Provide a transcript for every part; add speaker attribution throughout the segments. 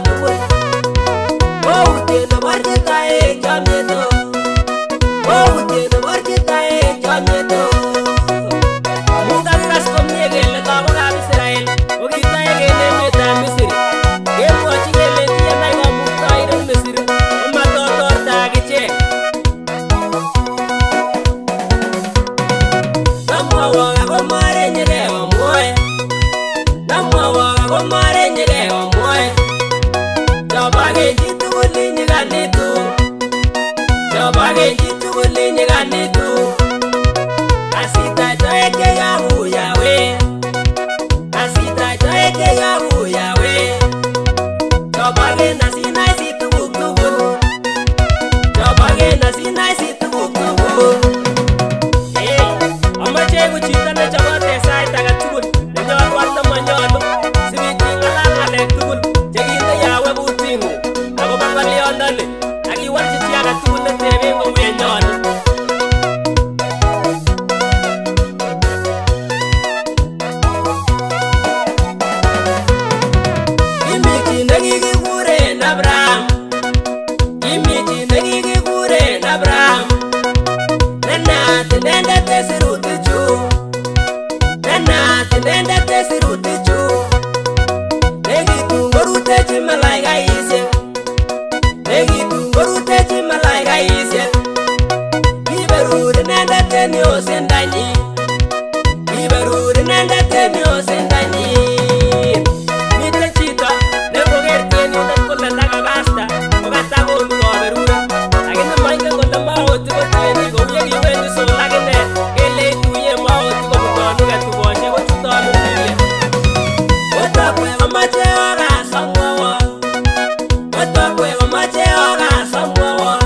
Speaker 1: tugul. Wautiet neborchin toek chomyeto, wautiet neborchin toek chomyeto. Amu kakikas komie kele lagokab Israel ko ki toek en emetab Misri. Kemwochi kelenji yenai komuktoik en Misri komatotorta akichek. Namwowok ako marenyigei omwoe, namwowok ako marenyigei omwoe. Choboken chi tugul inyikanitu, choboken chi tugul inyikanitu. Asitach toek cheyobu Yahweh, asitach toek cheyobu Yahweh. Choboken asinaisi tuguk tugul, choboken asinaisi tuguk tugul. Amache ku chito nechobot en sait age tugul, nenyolu ak nemonyolu, sibit ing'alal ng'alek tugul chekinde Yahweh kuting'ung akobo ng'olyondoni, ak iwolchi chi age tugul neteben kou yenyolu. Kimi chi nekikikuren Abraham, kimi chi nekikikuren Abraham, nenaat inendet en sirutichu, nenaat inendet en sirutichu. Nekitun korutechi malaikaisiek, nekitun korutechi malaikaisiek. Kiberur inendet en yosendanyin, kiberur inendet en yosendanyin. Miten chito nengoker tienindet kole ndakabasta kokatagonu koberuret, lakini moingen kole maoti ko tienik kou yekiwendi sukul akine kele ituye maoti kobutonu ketubosiek kochutonu tilet. Kotokwe komoche okas omwowok, kotokwe komoche okas omwowok.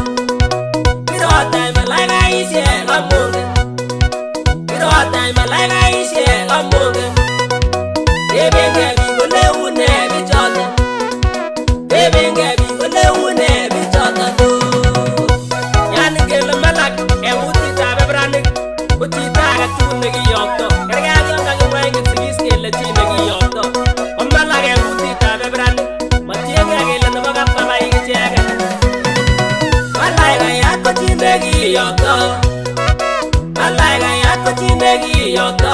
Speaker 1: Kirotach malaikaisiek amongen, kirotach malaikaisiek amongen. Tebengei biik kole unee bichoton, tebengei biik kole unee bichoton. Yani ngele Malak en kutitab Ebranik ko chito age tugul nekiyokto. Kergei ak yon kakimwa en Kipsigis kele chi nekiyokto. Ko Malak en kutitab Ebranik, matiengei kele nebo kapkabaik icheket. Malaikayat ko chi nekiyokto, malaikayat ko chi nekiyokto.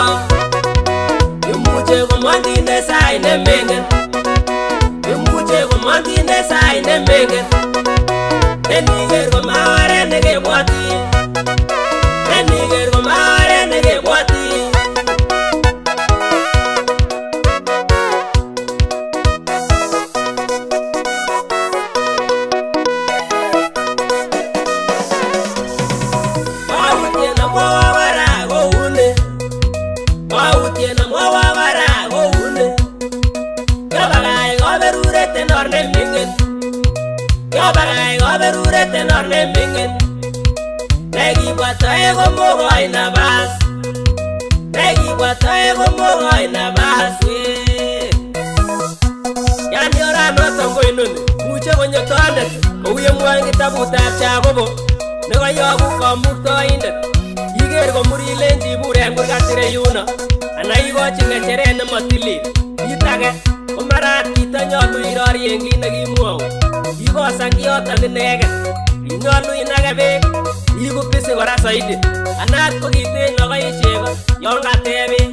Speaker 1: Imuche komong kinde sait nemengen, imuche komong kinde sait nemengen. Neniker ko ma oret nekebwoti, neniker ko ma oret nekebwoti. Wautiet nemwowok kora kouni, wautiet nemwowok kora kouni. Kiobakach koberuret en or neming'in, kiobakach koberuret en or neming'in. Nekibwa toek komokoi nabas, nekibwa toek komokoi nabas. Yani oranoton ko inoni, muche konyo tondet kou yemwoe en kitabutab Jakobo nekoyobu komuktoindet. Iker komur ilenji ibur en kurgat ireyuno, ana ikochi ng'echeret nemotilil. Kit age ko marat chito nyolu irorien kit nekimwou, ikosan kioton inegen. Nyolu inage beek, iiku bisi kora soiti, anat ko kiten logoek chego yon katee beek.